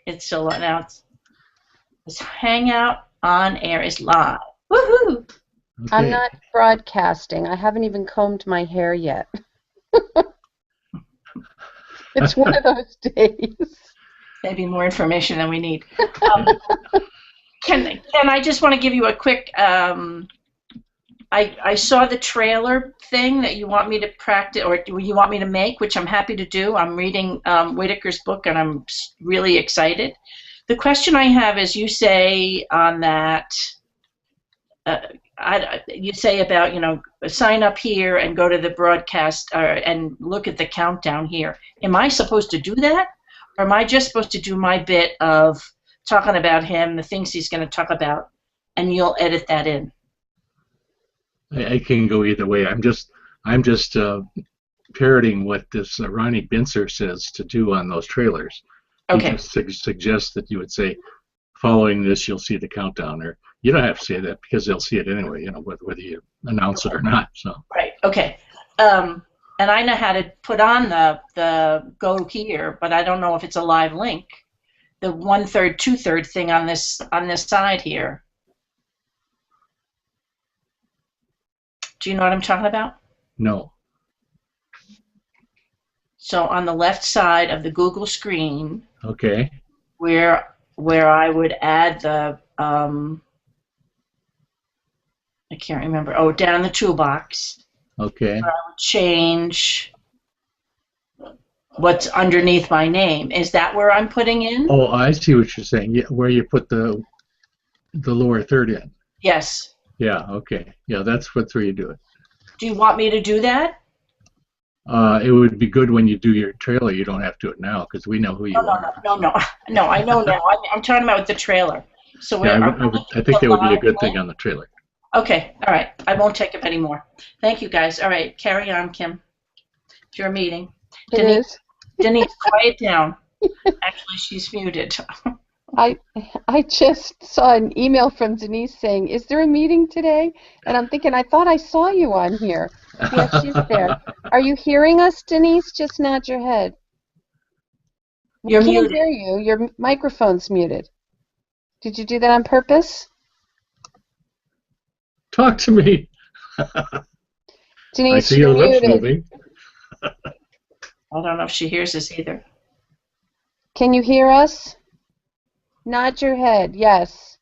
It's still now. This Hangout on air is live. Woohoo! Okay. I'm not broadcasting. I haven't even combed my hair yet. It's one of those days. Maybe more information than we need. Can I just want to give you a quick? I saw the trailer thing that you want me to practice, or you want me to make, which I'm happy to do. I'm reading Whitaker's book, and I'm really excited. The question I have is, you say on that, you say about, sign up here and go to the broadcast and look at the countdown here. Am I supposed to do that? Or am I just supposed to do my bit of talking about him, the things he's going to talk about, and you'll edit that in? I can go either way. I'm just parroting what this Ronnie Bincer says to do on those trailers. Okay. He just suggests that you would say, following this, you'll see the countdown. Or you don't have to say that because they'll see it anyway, whether you announce it or not. So. Right. Okay. And I know how to put on the go here, but I don't know if it's a live link. The 1/3, 2/3 thing on this side here. Do you know what I'm talking about? No. So on the left side of the Google screen, okay, where I would add the I can't remember. Oh, down in the toolbox. Okay. Where I would change what's underneath my name. Is that where I'm putting in? Oh, I see what you're saying. Yeah, where you put the lower third in. Yes. Yeah. Okay. Yeah, that's where you do it. Do you want me to do that? It would be good when you do your trailer. You don't have to do it now because we know who you are. No. I know now. I'm talking about with the trailer. So yeah, I think that would be a good thing on the trailer. Okay. All right. I won't take up any more. Thank you, guys. All right. Carry on, Kim. It's your meeting. Denise, quiet down. Actually, she's muted. I just saw an email from Denise saying, "Is there a meeting today?" And I'm thinking, I thought I saw you on here. Yes, she's there. Are you hearing us, Denise? Just nod your head. You're we can't muted. hear you. Your microphone's muted. Did you do that on purpose? Talk to me. Denise, I see your lips moving. I don't know if she hears us either. Can you hear us? Nod your head. Yes.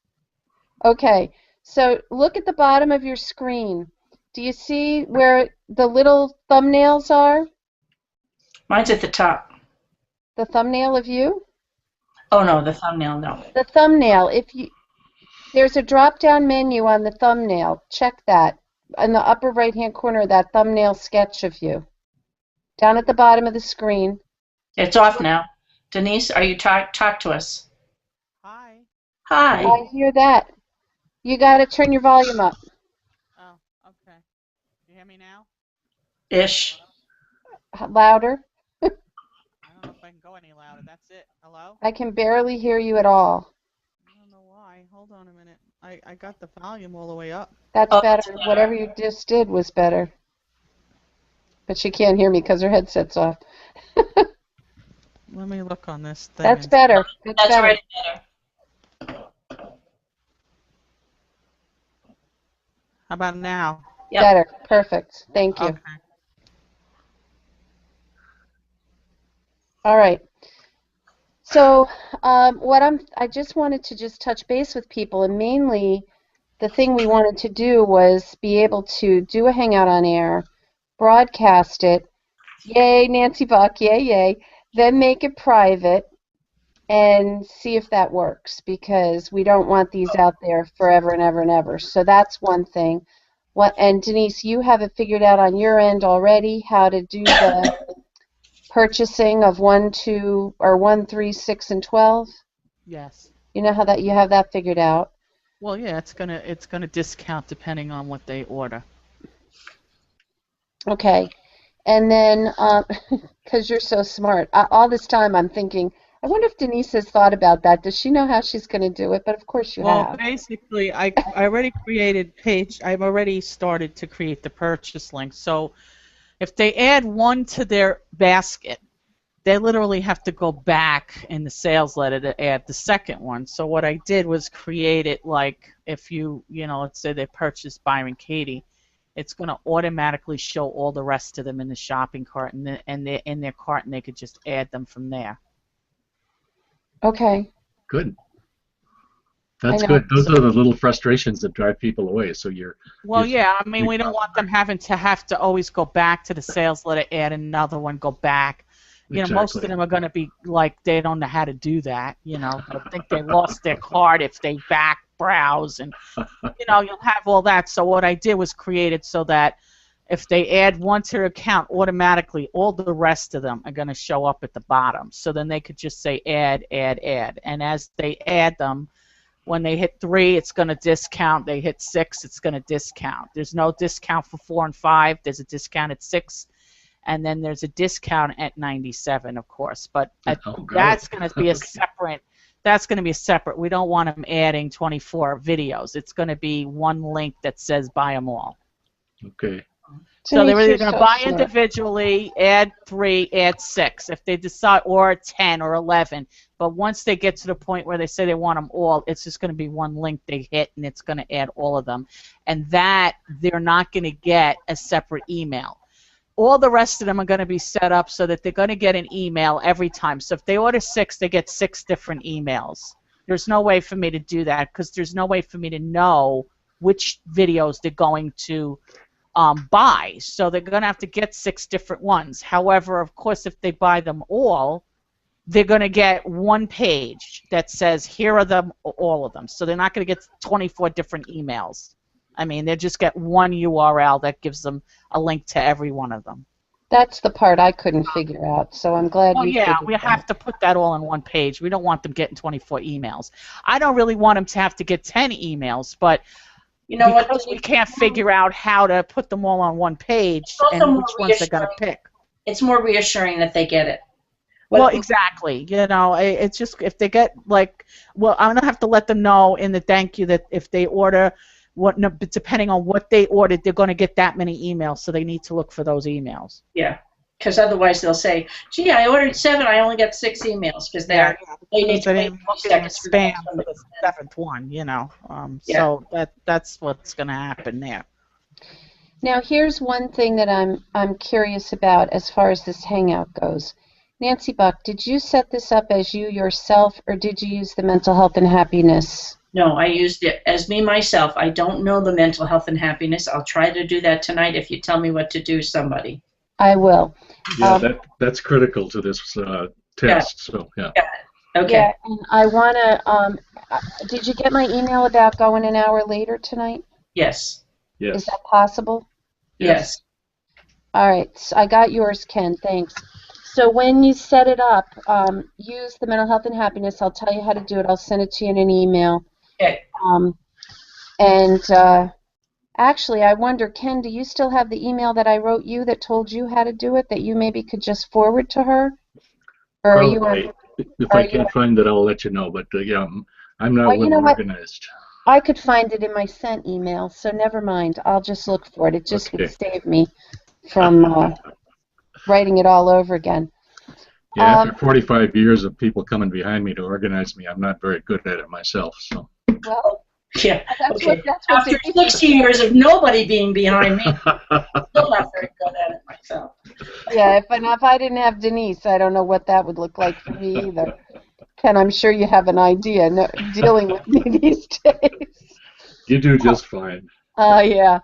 Okay. So look at the bottom of your screen. Do you see where the little thumbnails are? Mine's at the top. The thumbnail of you? Oh no, the thumbnail, no. The thumbnail. There's a drop-down menu on the thumbnail. Check that. In the upper right-hand corner, that thumbnail sketch of you. Down at the bottom of the screen. It's off now. Denise, are you talk to us? Hi. Hi. I hear that. You got to turn your volume up. Oh, okay. You hear me now? Ish. Louder. I don't know if I can go any louder. That's it. Hello? I can barely hear you at all. I don't know why. Hold on a minute. I got the volume all the way up. That's better. Whatever you just did was better. But she can't hear me because her headset's off. Let me look on this thing. That's better. That's better. already better. How about now? Yep. Better. Perfect. Thank you. Okay. All right. So I just wanted to just touch base with people, and mainly the thing we wanted to do was be able to do a Hangout on air, broadcast it, yay Nancy Buck, yay yay, then make it private and see if that works, because we don't want these out there forever and ever and ever. So that's one thing. And Denise, you have it figured out on your end already how to do the purchasing of 1, 2, or 1, 3, 6, and 12? Yes. You know how that you have that figured out? Well, yeah, it's gonna discount depending on what they order. Okay. And then, because you're so smart, all this time I'm thinking, I wonder if Denise has thought about that. Does she know how she's going to do it? But of course you Well, have. basically, I already created I've already started to create the purchase link. So if they add one to their basket, they literally have to go back in the sales letter to add the second one. So what I did was create it like if let's say they purchased Byron Katie, it's going to automatically show all the rest of them in the shopping cart, and they're in their cart, and they could just add them from there. Okay. Good. That's good. Those are the little frustrations that drive people away. So Well, yeah. I mean, we don't want them having to always go back to the sales letter, add another one, go back. Exactly. Most of them are going to be like they don't know how to do that. I think they lost their card if they back browse, and you'll have all that. So what I did was create it so that if they add one to their account, automatically all the rest of them are going to show up at the bottom. So then they could just say add, add, add, and as they add them, when they hit 3, it's going to discount. They hit 6, it's going to discount. There's no discount for 4 and 5. There's a discount at 6. And then there's a discount at 97, of course. But that's going to be a separate. That's going to be a separate. We don't want them adding 24 videos. It's going to be one link that says buy them all. Okay. So they're either going to buy individually, add 3, add 6, if they decide, or 10 or 11. But once they get to the point where they say they want them all, it's just going to be one link they hit, and it's going to add all of them. And that they're not going to get a separate email. All the rest of them are going to be set up so that they're going to get an email every time. So if they order 6, they get 6 different emails. There's no way for me to do that because there's no way for me to know which videos they're going to buy. So they're going to have to get 6 different ones. However, of course, if they buy them all, they're going to get one page that says, here are them, all of them. So they're not going to get 24 different emails. I mean, they just get one URL that gives them a link to every one of them. That's the part I couldn't figure out, so I'm glad you figured we have to put that all on one page. We don't want them getting 24 emails. I don't really want them to have to get 10 emails, but because we can't figure out how to put them all on one page and which ones they're going to pick. It's more reassuring that they get it. Well, exactly. It's just if they get I'm going to have to let them know in the thank you that if they order depending on what they ordered, they're going to get that many emails, so they need to look for those emails. Yeah, because otherwise they'll say, gee, I ordered 7, I only got 6 emails, because they need to wait 2 seconds for spam for the 7th one, So that's what's going to happen there. Now, here's one thing that I'm curious about as far as this Hangout goes. Nancy Buck, did you set this up as you yourself, or did you use the Mental Health and Happiness? No, I used it as me myself. I don't know the Mental Health and Happiness. I'll try to do that tonight if you tell me what to do, somebody. I will. Yeah, that's critical to this test. So yeah. Okay. Yeah, and I want to. Did you get my email about going an hour later tonight? Yes. Yes. Is that possible? Yes. All right. So I got yours, Ken. Thanks. So when you set it up, use the Mental Health and Happiness. I'll tell you how to do it. I'll send it to you in an email. Okay. Actually, I wonder, Ken, do you still have the email that I wrote you that told you how to do it that you maybe could just forward to her? Or Probably. are you? If I can't find it, I'll let you know. But yeah, I'm not well organized. I could find it in my sent email, so never mind. I'll just look for it. It just would save me from writing it all over again. Yeah, after 45 years of people coming behind me to organize me, I'm not very good at it myself. So. Well, yeah. That's okay. what After 60 years of nobody being behind me, I'm still not very good at it myself. Yeah, if I didn't have Denise, I don't know what that would look like for me either. Ken, I'm sure you have an idea dealing with me these days. You do just fine. Yeah.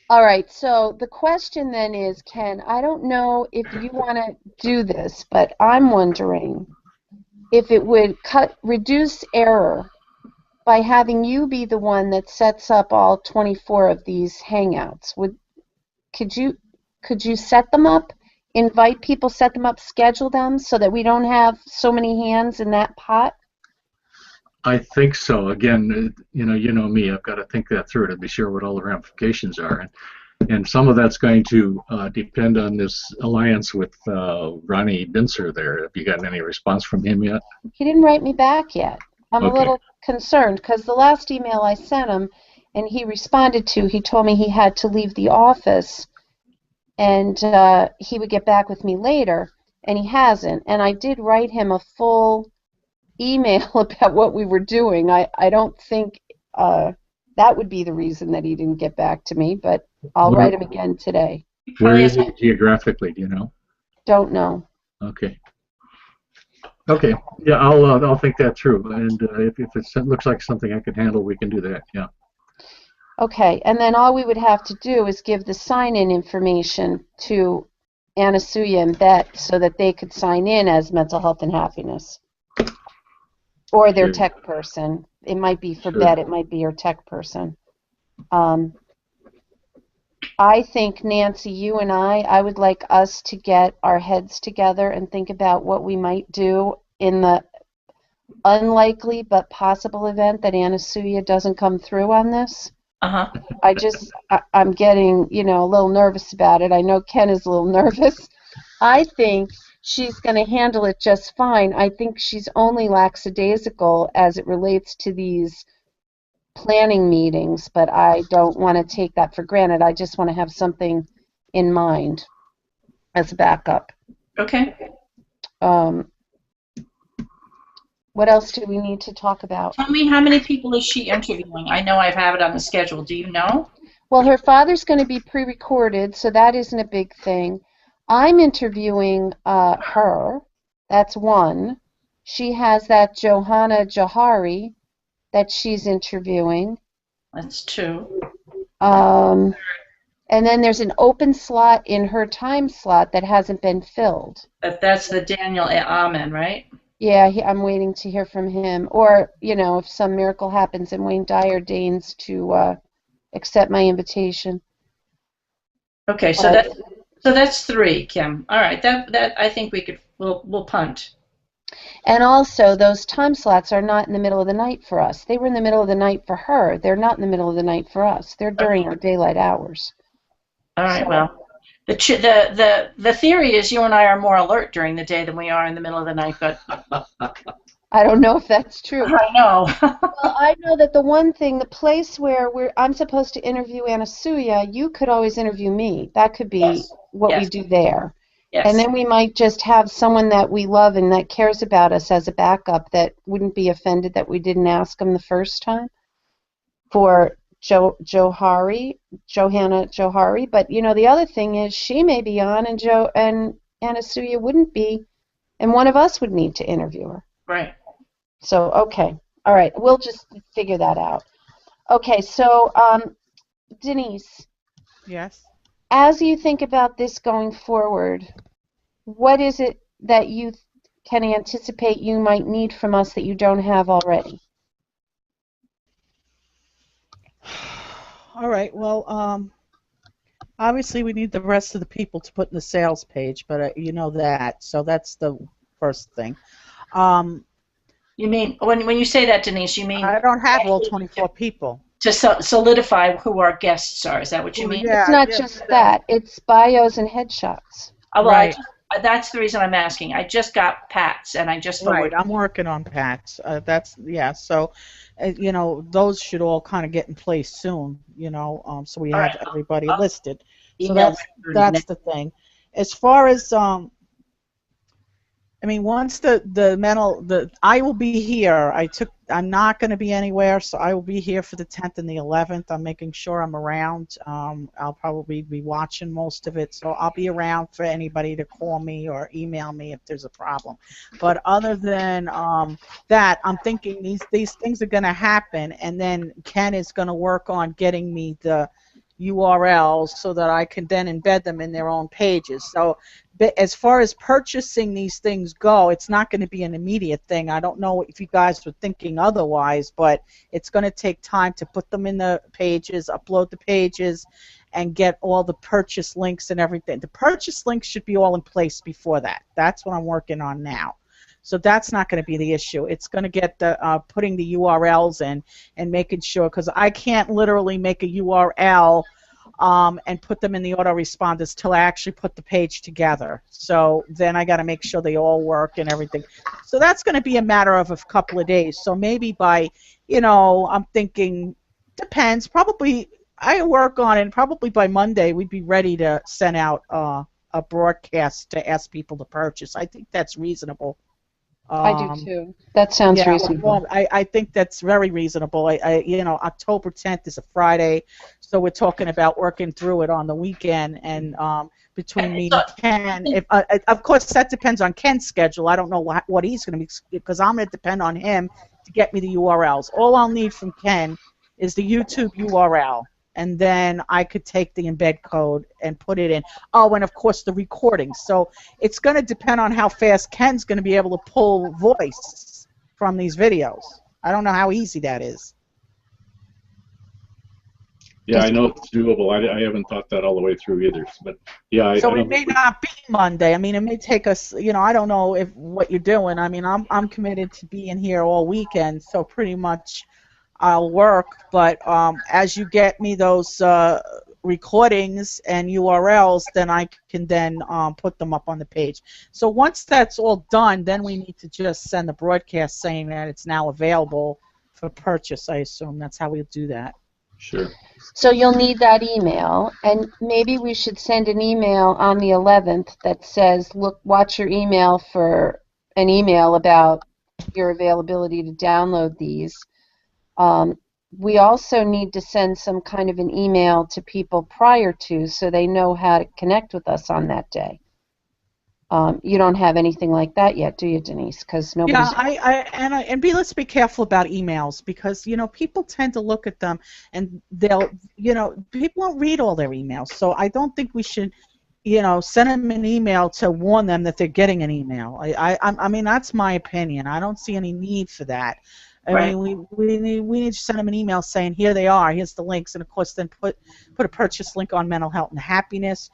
All right, so the question then is, Ken, I don't know if you want to do this, but I'm wondering if it would reduce error by having you be the one that sets up all 24 of these Hangouts. Could you set them up, invite people, set them up, schedule them so that we don't have so many hands in that pot? I think so. Again, you know me. I've got to think that through to be sure what all the ramifications are, and some of that's going to depend on this alliance with Ronnie Binzer. There, have you gotten any response from him yet? He didn't write me back yet. I'm Okay. a little concerned because the last email I sent him, and he responded to, he told me he had to leave the office and he would get back with me later, and he hasn't. And I did write him a full email about what we were doing. I don't think that would be the reason that he didn't get back to me, but I'll Where, write him again today. where is he geographically? Do you know? Don't know. Okay. Okay. Yeah, I'll think that through, and if it looks like something I can handle, we can do that. Yeah. Okay, and then all we would have to do is give the sign-in information to Anasuya and Bet so that they could sign in as Mental Health and Happiness. Or their Okay. tech person. It might be for Sure. Bet, it might be your tech person. I think, Nancy, you and I would like us to get our heads together and think about what we might do in the unlikely but possible event that Anasuya doesn't come through on this. Uh-huh. I'm getting, a little nervous about it. I know Ken is a little nervous. I think she's going to handle it just fine. I think she's only lackadaisical as it relates to these planning meetings, but I don't want to take that for granted. I just want to have something in mind as a backup. Okay. What else do we need to talk about? Tell me, how many people is she interviewing? I know I have it on the schedule. Do you know? Well, her father's going to be pre-recorded, so that isn't a big thing. I'm interviewing her. That's one. She has that Johanna Johari that she's interviewing. That's two. And then there's an open slot in her time slot that hasn't been filled. That's the Daniel Amen, right? Yeah, I'm waiting to hear from him. Or, if some miracle happens and Wayne Dyer deigns to accept my invitation. Okay, so that's three, Kim. All right, that I think we'll punt. And also, those time slots are not in the middle of the night for us. They were in the middle of the night for her. They're not in the middle of the night for us. They're during our daylight hours. All right, well, the theory is you and I are more alert during the day than we are in the middle of the night, but I don't know if that's true. I know. Well, I know that the place where I'm supposed to interview Anasuya, you could always interview me. That could be what we do there. Yes. And then we might just have someone that we love and that cares about us as a backup that wouldn't be offended that we didn't ask them the first time for Johanna Johari. But, the other thing is she may be on and Anasuya wouldn't be, and one of us would need to interview her. Right. So, okay. All right. We'll just figure that out. Okay. So, Denise. Yes. As you think about this going forward, what is it that you can anticipate you might need from us that you don't have already? All right. Well, obviously we need the rest of the people to put in the sales page, but you know that. So that's the first thing. You mean when you say that, Denise? You mean I don't have all 24 people. To solidify who our guests are. Is that what you mean? Yeah, it's not just that. It's bios and headshots. Oh, well, Right. That's the reason I'm asking. I just got Pat's, and I just forwarded. Right. I'm working on Pat's. So, those should all kind of get in place soon. So we have everybody listed. So that's the thing. As far as once I will be here. I'm not going to be anywhere, so I will be here for the 10th and the 11th. I'm making sure I'm around. I'll probably be watching most of it, so I'll be around for anybody to call me or email me if there's a problem. But other than that, I'm thinking these things are going to happen, and then Ken is going to work on getting me the URLs so that I can then embed them in their own pages. So as far as purchasing these things go, it's not going to be an immediate thing. I don't know if you guys were thinking otherwise, but it's going to take time to put them in the pages, upload the pages, and get all the purchase links and everything. The purchase links should be all in place before that. That's what I'm working on now. So that's not going to be the issue. It's going to get the putting the URLs in and making sure, because I can't literally make a URL and put them in the autoresponders till I actually put the page together. So then I got to make sure they all work and everything. So that's going to be a matter of a couple of days. So maybe by, I'm thinking, depends, probably I work on it. And probably by Monday, we'd be ready to send out a broadcast to ask people to purchase. I think that's reasonable. I do too. That sounds reasonable. Well, I think that's very reasonable. October 10th is a Friday, so we're talking about working through it on the weekend, and between me and Ken, of course that depends on Ken's schedule. I don't know what he's going to be, because I'm going to depend on him to get me the URLs. All I'll need from Ken is the YouTube URL, and then I could take the embed code and put it in. Oh, and of course the recording. So it's going to depend on how fast Ken's going to be able to pull voice from these videos. I don't know how easy that is. Yeah, I know it's doable. I haven't thought that all the way through either. But yeah, so it may not be Monday. I mean, it may take us. I don't know what you're doing. I mean, I'm committed to being here all weekend, so pretty much I'll work, but as you get me those recordings and URLs, then I can then put them up on the page. So once that's all done, then we need to just send the broadcast saying that it's now available for purchase. I assume that's how we'll do that. Sure. So you'll need that email, and maybe we should send an email on the 11th that says, look, watch your email for an email about your availability to download these. We also need to send some kind of an email to people prior to, so they know how to connect with us on that day. You don't have anything like that yet, do you, Denise? Because nobody's. Yeah, let's be careful about emails, because people tend to look at them and people don't read all their emails. So I don't think we should send them an email to warn them that they're getting an email. I mean, that's my opinion. I don't see any need for that. I mean, we need to send them an email saying, here they are, here's the links, and of course then put a purchase link on mental health and happiness,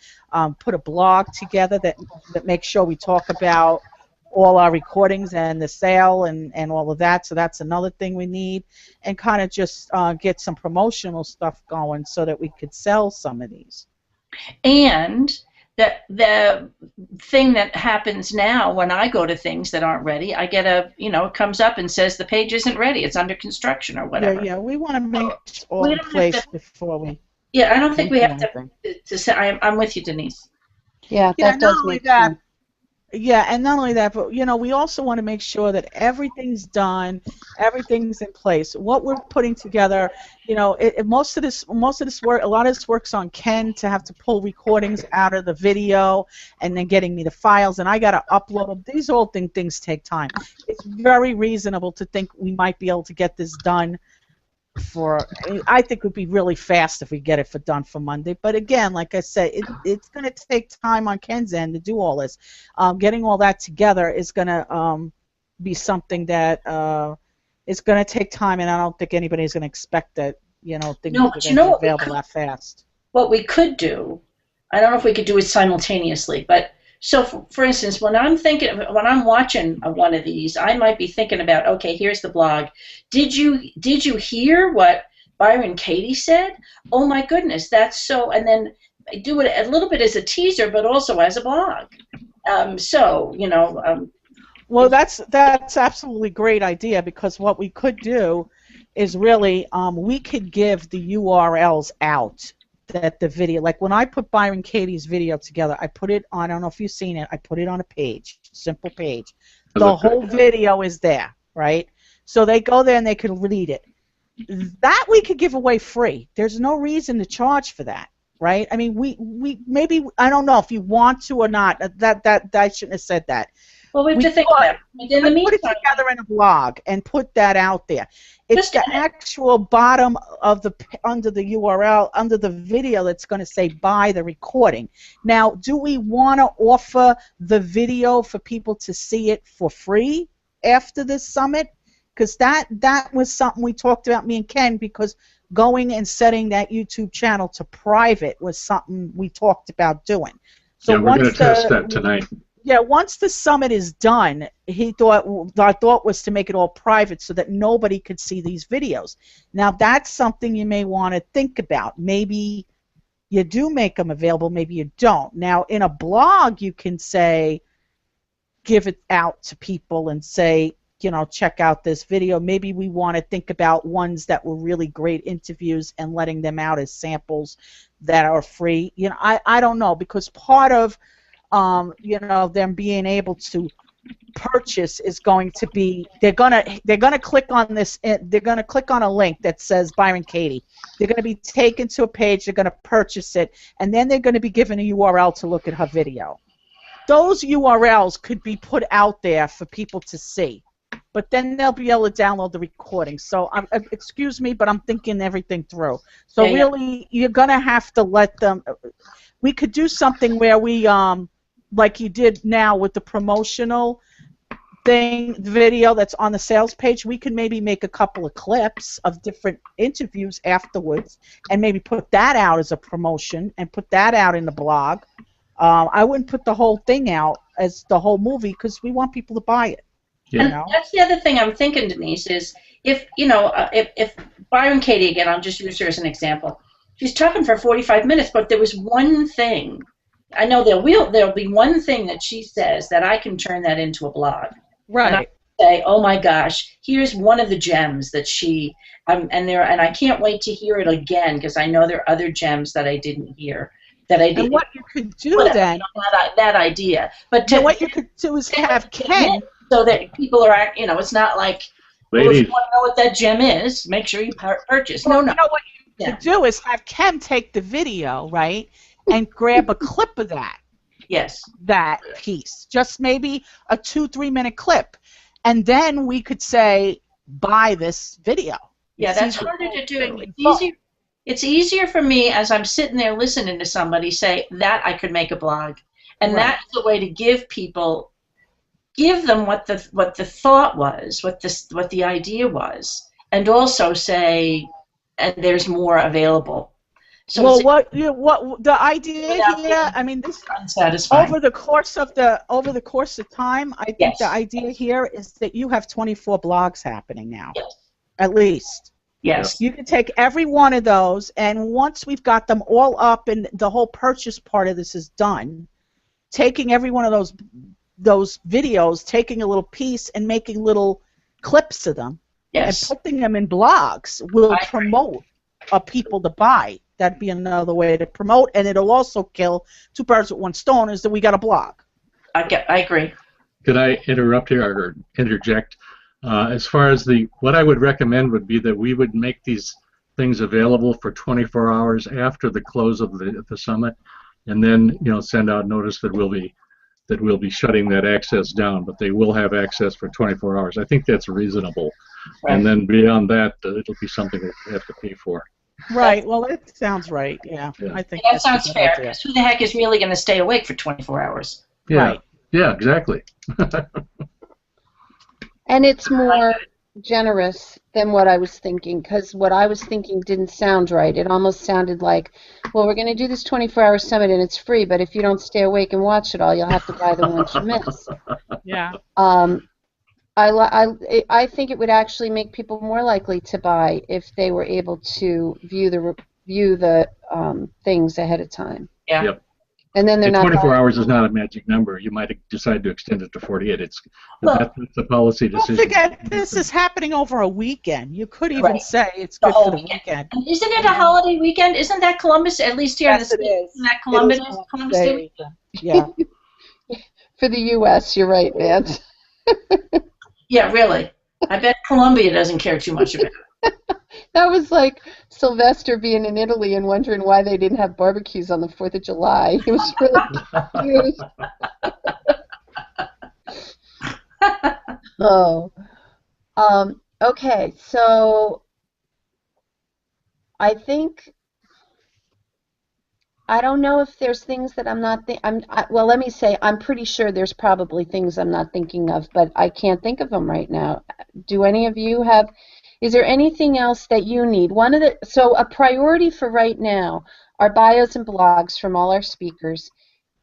put a blog together that makes sure we talk about all our recordings and the sale and all of that. So that's another thing we need, and kind of just get some promotional stuff going so that we could sell some of these. And the thing that happens now when I go to things that aren't ready, I get it comes up and says the page isn't ready, it's under construction or whatever. Yeah, we want to make all in place before we. Yeah, I don't think we have to say. I'm with you, Denise. Yeah, that does make sense. Yeah, and not only that, but we also want to make sure that everything's done, everything's in place. What we're putting together, most of this work, a lot of this work's on Ken to have to pull recordings out of the video and then getting me the files, and I got to upload them. These all things take time. It's very reasonable to think we might be able to get this done. I think it would be really fast if we get it done for Monday. But again, like I said, it's going to take time on Ken's end to do all this. Getting all that together is going to be something that is going to take time, and I don't think anybody's going to expect that things are going to be available that fast. What we could do, I don't know if we could do it simultaneously, but so for instance, when I'm watching one of these, I might be thinking about, okay, here's the blog. Did you hear what Byron Katie said? Oh my goodness, that's so. And then I do it a little bit as a teaser, but also as a blog. Well, that's absolutely a great idea, because what we could do is really we could give the URLs out. That the video, like when I put Byron Katie's video together, I put it on, I don't know if you've seen it, I put it on a page, simple page. The whole video is there, right? So they go there and they can read it. That we could give away free. There's no reason to charge for that, right? I mean, we maybe, I don't know if you want to or not. That I shouldn't have said that. Well, we have to think about it. In the meantime, put it together in a blog and put that out there. It's the actual bottom of under the URL, under the video, that's going to say buy the recording. Now, do we want to offer the video for people to see it for free after this summit? Because that was something we talked about, me and Ken, because going and setting that YouTube channel to private was something we talked about doing. So yeah, we're going to test that tonight. Yeah, once the summit is done, our thought was to make it all private so that nobody could see these videos. Now, that's something you may want to think about. Maybe you do make them available, maybe you don't. Now, in a blog, you can say, give it out to people and say, check out this video. Maybe we want to think about ones that were really great interviews and letting them out as samples that are free. I don't know, because part of them being able to purchase is going to be they're gonna click on this. They're gonna click on a link that says Byron Katie. They're gonna be taken to a page. They're gonna purchase it, and then they're gonna be given a URL to look at her video. Those URLs could be put out there for people to see, but then they'll be able to download the recording. So, excuse me, but I'm thinking everything through. So really, you're gonna have to let them. We could do something where we like you did now with the promotional thing, the video that's on the sales page. We could maybe make a couple of clips of different interviews afterwards and maybe put that out as a promotion and put that out in the blog. I wouldn't put the whole thing out as the whole movie because we want people to buy it. And that's the other thing I'm thinking, Denise, is if Byron Katie, again, I'll just use her as an example. She's talking for 45 minutes, but there was one thing. I know there'll be one thing that she says that I can turn that into a blog. Right. And I say, oh my gosh, here's one of the gems that she and I can't wait to hear it again because I know there are other gems that I didn't hear that I didn't. And what you could do then, that idea, but what you could do is have Ken, so that people are, it's not like, well, if you want to know what that gem is, make sure you purchase. Well, no. What you could do is have Ken take the video, right? And grab a clip of that. Yes. That piece. Just maybe a 2-3 minute clip. And then we could say, buy this video. Yeah, that's harder to do. It's easier for me as I'm sitting there listening to somebody say that I could make a blog. And that's the way to give them what the thought was, what the idea was. And also say, and there's more available. So well, what the idea here? I mean, this over the course of time, I think the idea here is that you have 24 blogs happening now, at least. Yes. You can take every one of those, and once we've got them all up and the whole purchase part of this is done, taking every one of those videos, taking a little piece and making little clips of them, and putting them in blogs will promote people to buy. That'd be another way to promote, and it'll also kill two birds with one stone, is that we got a blog. I agree. Could I interrupt here or interject? As far as what I would recommend would be that we would make these things available for 24 hours after the close of the summit, and then send out notice that we'll be shutting that access down, but they will have access for 24 hours. I think that's reasonable. Right. And then beyond that, it'll be something that we have to pay for. Right. Well, that sounds right. Yeah. I think that sounds fair. Because who the heck is really going to stay awake for 24 hours? Yeah. Right. Yeah. Exactly. And it's more generous than what I was thinking, because what I was thinking didn't sound right. It almost sounded like, well, we're going to do this 24-hour summit and it's free, but if you don't stay awake and watch it all, you'll have to buy the ones you miss. Yeah. I think it would actually make people more likely to buy if they were able to view the things ahead of time. Yeah. Yep. And then they're not. 24 hours is not a magic number. You might decide to extend it to 48. That's a policy decision. Don't forget, this is happening over a weekend. You could even say it's good for the weekend. And isn't it a holiday weekend? Isn't that Columbus? At least here in the States, isn't that Columbus Day weekend? Yeah. For the U.S., you're right, Vance. Yeah, really. I bet Colombia doesn't care too much about it. That was like Sylvester being in Italy and wondering why they didn't have barbecues on the 4th of July. He was really confused. Okay, so I think I don't know if there's things that I'm not well, let me say I'm pretty sure there's probably things I'm not thinking of, but I can't think of them right now. Do any of you have? Is there anything else that you need? So a priority for right now are bios and blogs from all our speakers,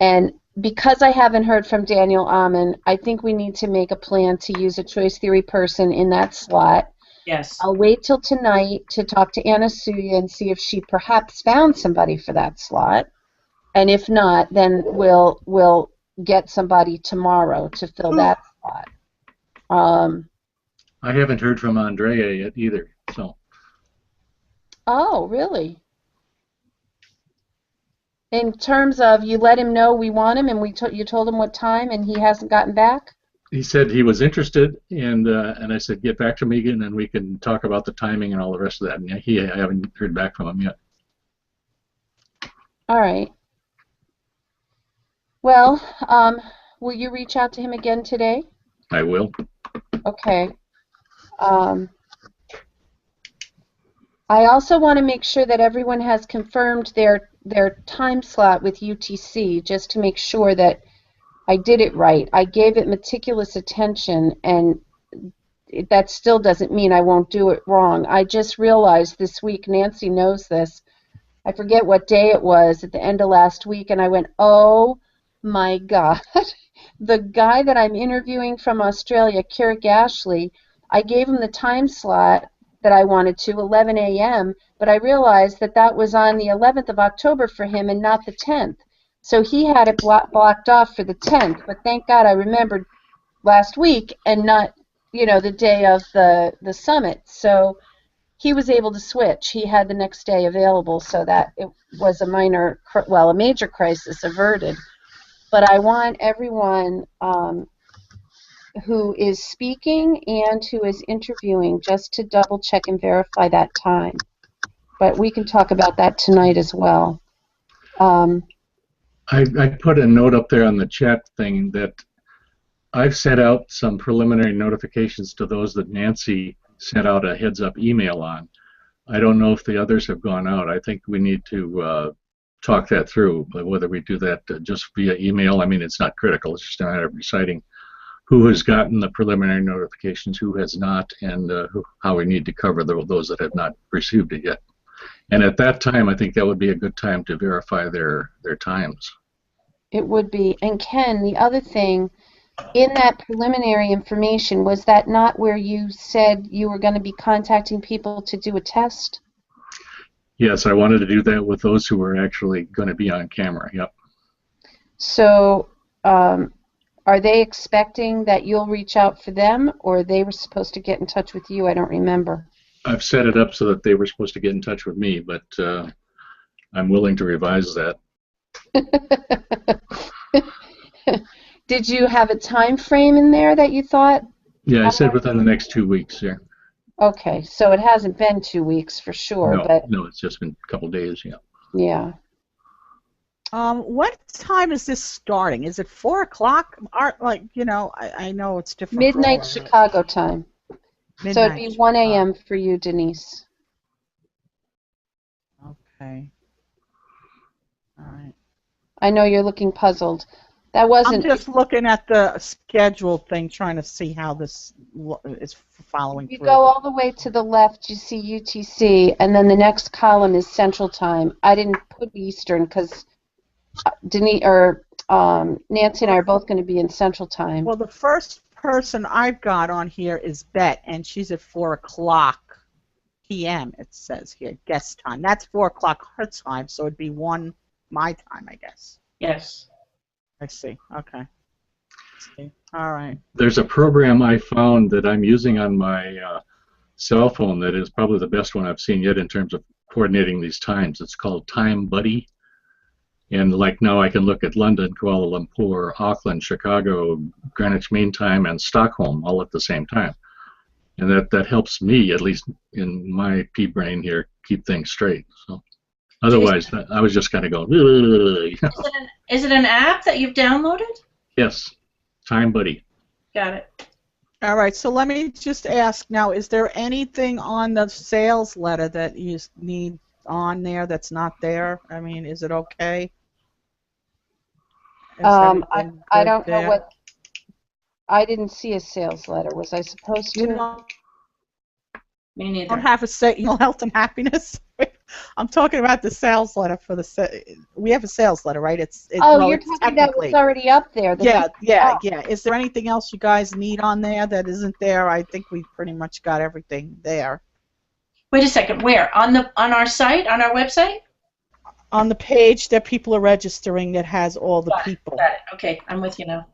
and because I haven't heard from Daniel Amen, I think we need to make a plan to use a choice theory person in that slot. Yes. I'll wait till tonight to talk to Anna Suya and see if she perhaps found somebody for that slot. And if not, then we'll get somebody tomorrow to fill that slot. I haven't heard from Andrea yet either. So. Oh, really? In terms of you let him know we want him, and you told him what time, and he hasn't gotten back? He said he was interested, and I said get back to me again, and we can talk about the timing and all the rest of that. And I haven't heard back from him yet. All right. Well, will you reach out to him again today? I will. Okay. I also want to make sure that everyone has confirmed their time slot with UTC, just to make sure that I did it right. I gave it meticulous attention, and that still doesn't mean I won't do it wrong. I just realized this week, Nancy knows this, I forget what day it was at the end of last week, and I went, oh my God. The guy that I'm interviewing from Australia, Kirik Ashley, I gave him the time slot that I wanted to, 11 a.m., but I realized that that was on the 11th of October for him and not the 10th. So he had it blocked off for the 10th, but thank God I remembered last week and not, the day of the summit. So he was able to switch. He had the next day available, so that it was a major crisis averted. But I want everyone who is speaking and who is interviewing just to double check and verify that time. But we can talk about that tonight as well. I put a note up there on the chat thing that I've sent out some preliminary notifications to those that Nancy sent out a heads-up email on. I don't know if the others have gone out. I think we need to talk that through, but whether we do that just via email. I mean, it's not critical. It's just a matter of deciding who has gotten the preliminary notifications, who has not, and how we need to cover those that have not received it yet. And at that time, I think that would be a good time to verify their times. It would be. And Ken, the other thing, in that preliminary information, was that not where you said you were going to be contacting people to do a test? Yes, I wanted to do that with those who were actually going to be on camera, yep. So are they expecting that you'll reach out for them, or they were supposed to get in touch with you? I don't remember. I've set it up so that they were supposed to get in touch with me, but I'm willing to revise that. Did you have a time frame in there that you thought? Yeah, I said within the next 2 weeks, yeah. Okay, so it hasn't been 2 weeks for sure, No, it's just been a couple days, yeah. Yeah. What time is this starting? Is it 4 o'clock? I know it's different. Midnight Chicago time. Midnight so it'd be 1 a.m. for you, Denise. Okay. All right. I know you're looking puzzled. That wasn't. I'm just looking at the schedule thing, trying to see how this is following You through. go all the way to the left, you see UTC, and then the next column is Central Time. I didn't put Eastern because Denise or Nancy and I are both going to be in Central Time. Well, the first person I've got on here is Bet, and she's at 4 o'clock p.m. It says here, guest time. That's 4 o'clock her time, so it'd be 1 my time, I guess. Yes. I see. Okay. All right. There's a program I found that I'm using on my cell phone that is probably the best one I've seen yet in terms of coordinating these times. It's called Time Buddy. And like now I can look at London, Kuala Lumpur, Auckland, Chicago, Greenwich Mean Time, and Stockholm all at the same time. And that helps me, at least in my pea brain here, keep things straight. So otherwise, I was just kind of going, you know. Is it an app that you've downloaded? Yes, Time Buddy. Got it. All right, so let me just ask now, is there anything on the sales letter that you need on there that's not there? I mean, is it okay? I don't know what. I didn't see a sales letter. Was I supposed to? You don't Me neither. have a health and happiness. I'm talking about the sales letter for we have a sales letter, right? You're talking about what's already up there. Yeah. Is there anything else you guys need on there that isn't there? I think we pretty much got everything there. Wait a second. Where? On our site? On our website? On the page that people are registering that has all the people. Got it. Okay, I'm with you now.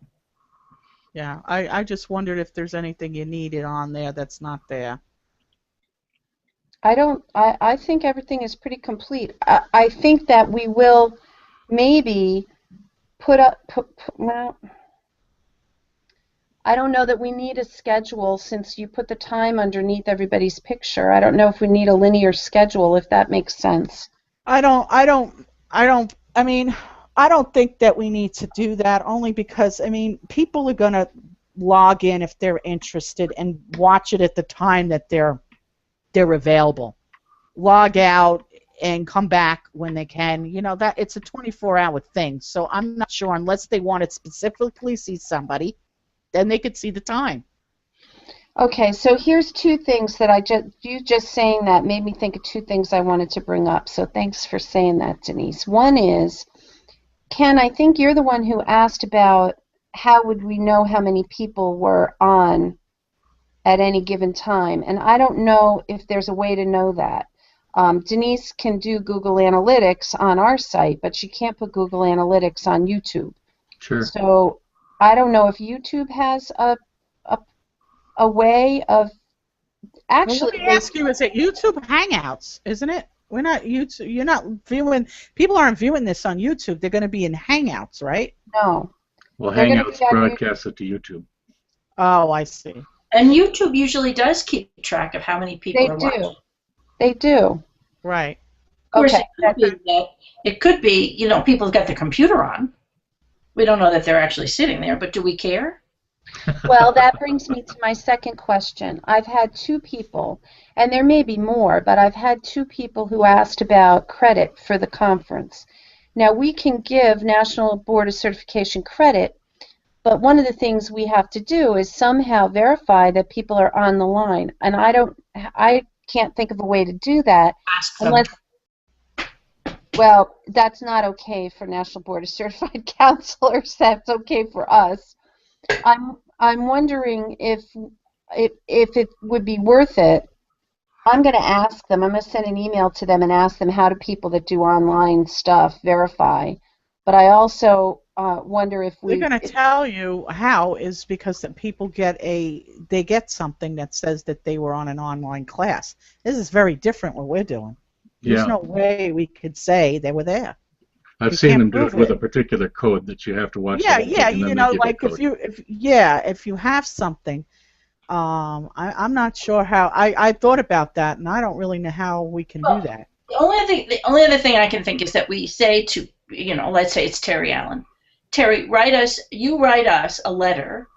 Yeah, I just wondered if there's anything you needed on there that's not there. I think everything is pretty complete. I think that we will maybe well, I don't know that we need a schedule since you put the time underneath everybody's picture. I don't know if we need a linear schedule, if that makes sense. I mean, I don't think that we need to do that only because, I mean, people are going to log in if they're interested and watch it at the time that they're available. Log out and come back when they can. You know, that it's a 24-hour thing. So I'm not sure unless they want to specifically see somebody, then they could see the time. Okay, so here's two things that you just saying that made me think of two things I wanted to bring up. So thanks for saying that, Denise. One is, Ken, I think you're the one who asked about how would we know how many people were on at any given time, and I don't know if there's a way to know that. Denise can do Google Analytics on our site, but she can't put Google Analytics on YouTube. Sure. So I don't know if YouTube has a way of actually. Well, let me ask you: is it YouTube Hangouts? Isn't it? We're not YouTube. You're not viewing. People aren't viewing this on YouTube. They're going to be in Hangouts, right? No. Well, Hangouts broadcast it to YouTube. Oh, I see. And YouTube usually does keep track of how many people are watching. They do. Right. Of course, Okay. it could be, you know, people have got the computer on. We don't know that they're actually sitting there, but do we care? Well, that brings me to my second question. I've had two people, and there may be more, but I've had two people who asked about credit for the conference. Now, we can give National Board of Certification credit, but one of the things we have to do is somehow verify that people are on the line, and I can't think of a way to do that Ask them. unless, well, that's not okay for National Board of Certified Counselors. That's okay for us. I'm wondering if it would be worth it. I'm going to ask them. I'm going to send an email to them and ask them how do people that do online stuff verify. But I also wonder if they're going to tell you how is because that people get something that says that they were on an online class. This is very different what we're doing. There's no way we could say they were there. I've seen them do it with a particular code that you have to watch. Yeah, you know, like if you have something, I'm not sure how. I thought about that, and I don't really know how we can do that. The only other thing I can think is that we say to, you know, let's say it's Terry Allen. Terry, write us a letter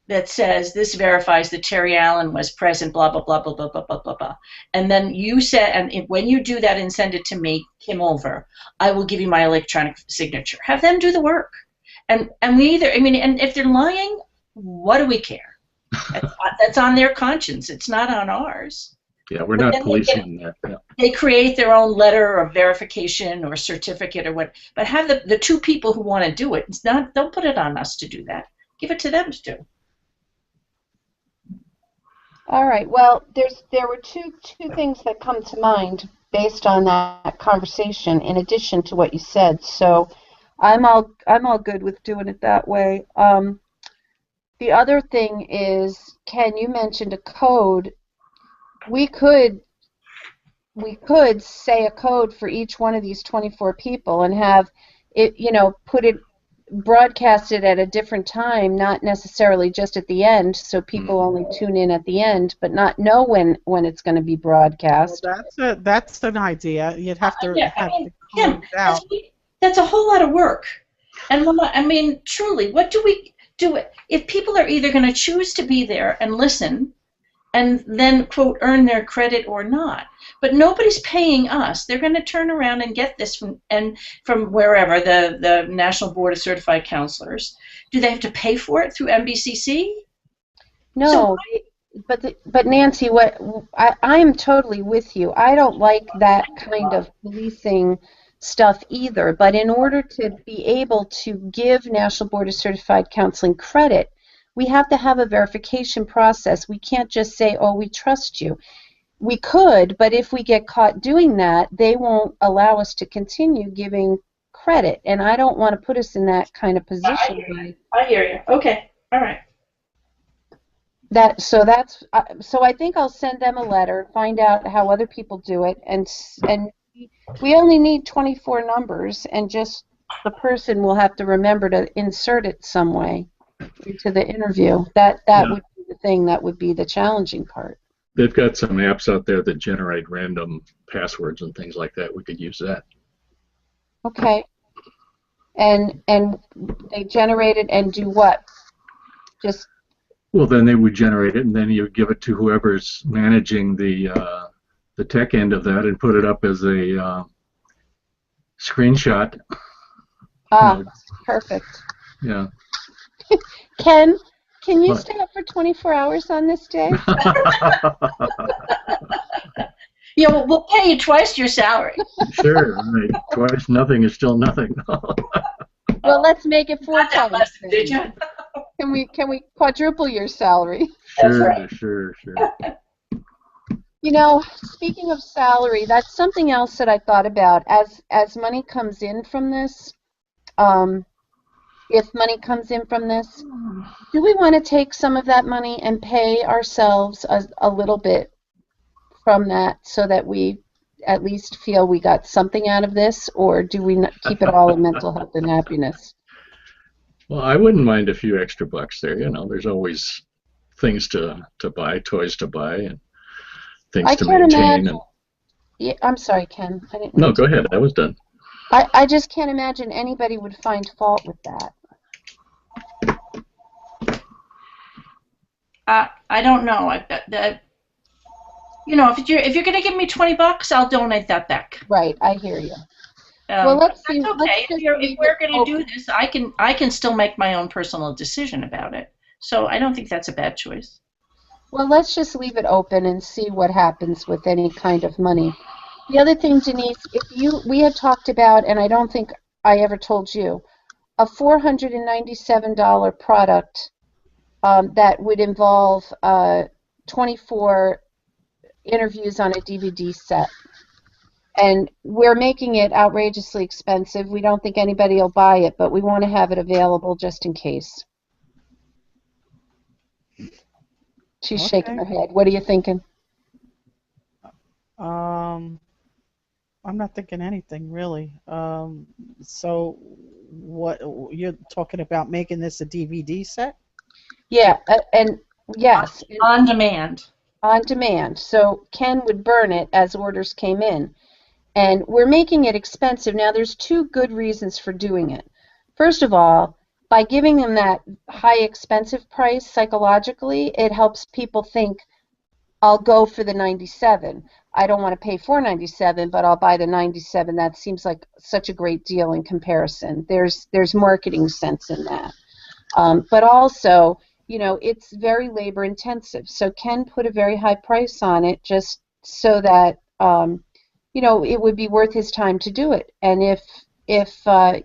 that says this verifies that Terry Allen was present, blah, blah, blah, blah, blah, blah, blah, blah, blah. And then you said, and when you do that and send it to me, Kim Over, I will give you my electronic signature. Have them do the work. And we either, I mean, and if they're lying, what do we care? That's on their conscience. It's not on ours. Yeah, we're not policing that. Yeah. They create their own letter of verification or certificate or what, but have the two people who want to do it. It's not, don't put it on us to do that. Give it to them to do. All right. Well, there were two things that come to mind based on that conversation, in addition to what you said. So, I'm all good with doing it that way. The other thing is, Ken, you mentioned a code. We could say a code for each one of these 24 people and have it, you know, broadcast it at a different time, not necessarily just at the end, so people only tune in at the end, but not know when it's going to be broadcast. Well, that's an idea. You'd have to Kim, that's a whole lot of work. And I mean, truly, what do we do? If people are either going to choose to be there and listen, and then, quote, earn their credit or not. But nobody's paying us. They're going to turn around and get this from wherever, the National Board of Certified Counselors. Do they have to pay for it through NBCC? No, but Nancy, I am totally with you. I don't like that kind of policing stuff either. But in order to be able to give National Board of Certified Counseling credit, we have to have a verification process. We can't just say, oh, we trust you. We could, but if we get caught doing that, they won't allow us to continue giving credit. And I don't want to put us in that kind of position. I hear you. Okay. All right. So I think I'll send them a letter, find out how other people do it, and we only need 24 numbers, and just the person will have to remember to insert it some way into the interview. That Yeah. would be the thing that would be the challenging part. They've got some apps out there that generate random passwords and things like that. We could use that. Okay. And they generate it and do what? Just Well, then they would generate it, and then you give it to whoever's managing the tech end of that, and put it up as a screenshot. You know, perfect. yeah. Can you What? stay up for 24 hours on this day? Yeah, we'll pay you twice your salary. Sure. Right. Twice nothing is still nothing. Well, let's make it 4 Not that times. much, then. did you? Can we quadruple your salary? That's Sure, right. sure. You know, speaking of salary, that's something else that I thought about. As money comes in from this, if money comes in from this, do we want to take some of that money and pay ourselves a little bit from that so that we at least feel we got something out of this, or do we keep it all in mental health and happiness? Well, I wouldn't mind a few extra bucks there. You know, there's always things to buy, toys to buy, and things I to can't maintain. imagine. And Yeah, I'm sorry, Ken. I didn't no, mean go to. ahead. I was done. I just can't imagine anybody would find fault with that. I don't know. You know, if you're gonna give me $20, I'll donate that back. Right, I hear you. Well, let's see. That's okay. If we're gonna do this, I can still make my own personal decision about it. So I don't think that's a bad choice. Well, let's just leave it open and see what happens with any kind of money. The other thing, Denise, we had talked about, and I don't think I ever told you, a $497 product that would involve 24 interviews on a DVD set. And we're making it outrageously expensive. We don't think anybody will buy it, but we want to have it available just in case. She's shaking her head. What are you thinking? I'm not thinking anything really. So what you're talking about making this a DVD set? Yeah, and yes, On demand. on demand. So Ken would burn it as orders came in. And we're making it expensive. Now, there's 2 good reasons for doing it. First of all, by giving them that high expensive price psychologically, it helps people think, I'll go for the 97. I don't want to pay $497, but I'll buy the 97. That seems like such a great deal in comparison. There's marketing sense in that. But also, you know, it's very labor intensive. So Ken put a very high price on it just so that you know, it would be worth his time to do it. And if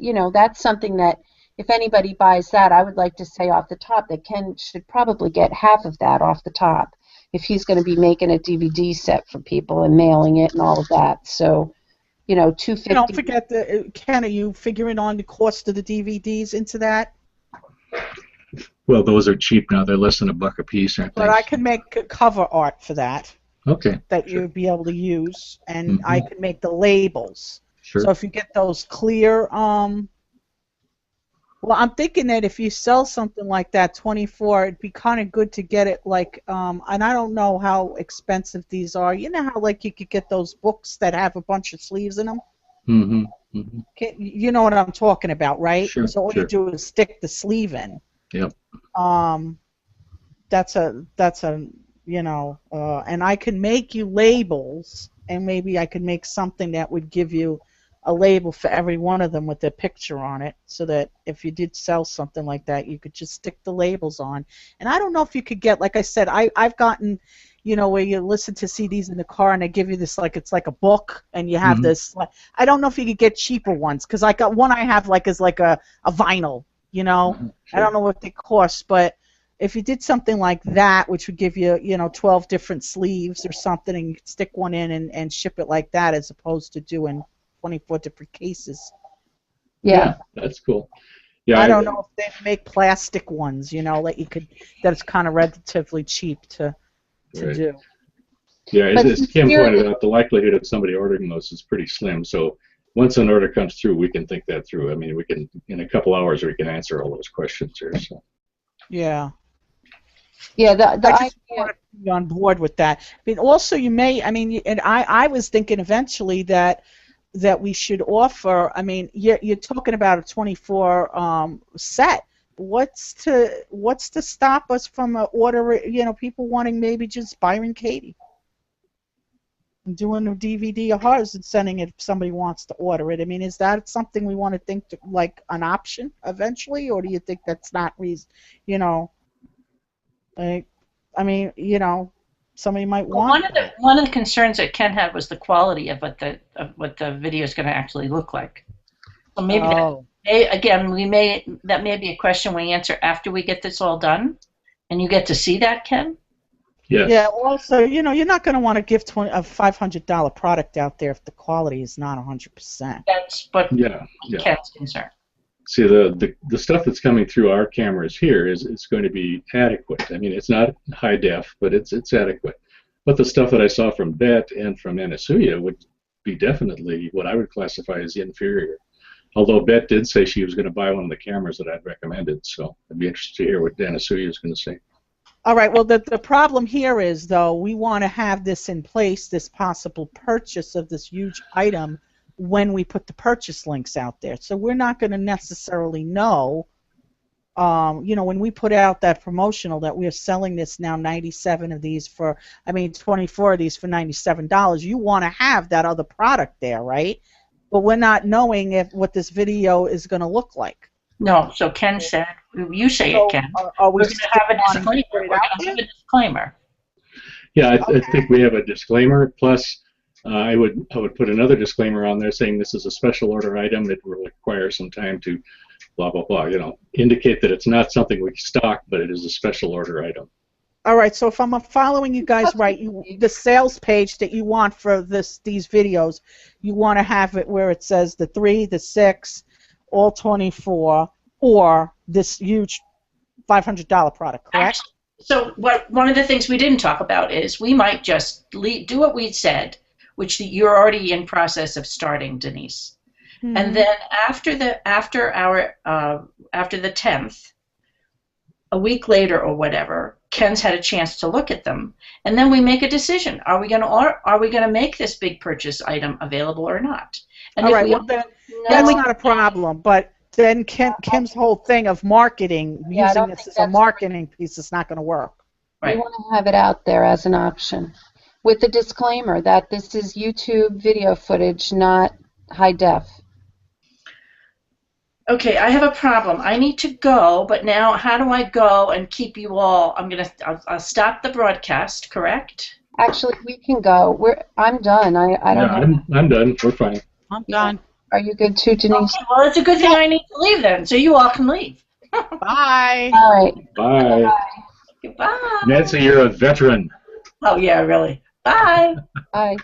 you know, that's something that if anybody buys that, I would like to say off the top that Ken should probably get half of that off the top if he's going to be making a DVD set for people and mailing it and all of that. So, you know, $250. Don't forget Ken, are you figuring on the cost of the DVDs into that? Well, those are cheap now. They're less than $1 a piece, aren't they? But I can make a cover art for that. Okay. That sure. you'd be able to use, and I could make the labels. Sure. So if you get those clear, well, I'm thinking that if you sell something like that, 24, it'd be kind of good to get it like, and I don't know how expensive these are. You know how like you could get those books that have a bunch of sleeves in them? Mm-hmm. You know what I'm talking about, right? Sure. So all you do is stick the sleeve in. Yep. That's a you know, and I can make you labels, and maybe I could make something that would give you a label for every one of them with their picture on it, so that if you did sell something like that, you could just stick the labels on. And I don't know if you could get, like I said, I've gotten, you know, where you listen to CDs in the car and they give you this, like, it's like a book, and you have this, like, I don't know if you could get cheaper ones, because I got one I have like is like a vinyl, you know. Sure. I don't know what they cost, but if you did something like that, which would give you, you know, 12 different sleeves or something, and you could stick one in and ship it like that, as opposed to doing 24 different cases. Yeah, that's cool. Yeah, I don't know if they make plastic ones, you know, that it's kind of relatively cheap to right. do. Yeah, But as Kim here, pointed out, the likelihood of somebody ordering those is pretty slim. So once an order comes through, we can think that through. I mean, we can, in a couple hours, we can answer all those questions here. So. Yeah. yeah, the I just idea. want to be on board with that. I mean, also you may, I mean, and I was thinking eventually that we should offer. I mean, you're talking about a 24 set. What's to stop us from order? You know, people wanting maybe just Byron Katie and doing a DVD of hers and sending it if somebody wants to order it. I mean, is that something we want to think like an option eventually, or do you think that's not reason? You know. Like, I mean, you know, somebody might Well, want one of the concerns that Ken had was the quality of what the video is going to actually look like. So maybe that may be a question we answer after we get this all done, and you get to see that, Ken. Yes. Yeah. Also, you know, you're not going to want to give a $500 product out there if the quality is not 100%. That's what Ken's concern. See, the stuff that's coming through our cameras here is going to be adequate. I mean, it's not high def, but it's adequate. But the stuff that I saw from Bet and from Anasuya would be definitely what I would classify as inferior. Although Bet did say she was going to buy one of the cameras that I'd recommended, so I'd be interested to hear what Anasuya is going to say. All right. Well, the problem here is, though, we want to have this in place, this possible purchase of this huge item, when we put the purchase links out there. So we're not going to necessarily know, you know, when we put out that promotional that we're selling this now 97 of these for, I mean, 24 of these for $97. You want to have that other product there, right? But we're not knowing what this video is going to look like. No, so Ken said, you say it, Ken. Are we We're going to have a disclaimer. We're going to have a disclaimer. Yeah, I think we have a disclaimer. Plus, I would put another disclaimer on there saying this is a special order item. It will require some time to blah blah blah. You know, indicate that it's not something we stock, but it is a special order item. All right. So if I'm following you guys right, the sales page that you want for these videos, you want to have it where it says the 3, the 6, all 24, or this huge $500 product, correct? So one of the things we didn't talk about is we might just do what we said, which you're already in process of starting, Denise. Mm-hmm. And then after the 10th, a week later or whatever, Ken's had a chance to look at them, and then we make a decision: are we going to make this big purchase item available or not? And all right, well then that's not a problem. But then Kim's whole thing of marketing, using this as a marketing piece, is not going to work. Right. We want to have it out there as an option, with the disclaimer that this is YouTube video footage, not high def. Okay, I have a problem. I need to go, but now how do I go and keep you all? I'll stop the broadcast, correct? Actually, we can go. I'm done. I don't know. I'm done. We're fine. I'm done. Are you good too, Denise? Okay, well, it's a good thing I need to leave then, so you all can leave. Bye. All right. Bye. Goodbye. Nancy, you're a veteran. Oh, yeah, really. Bye. Bye.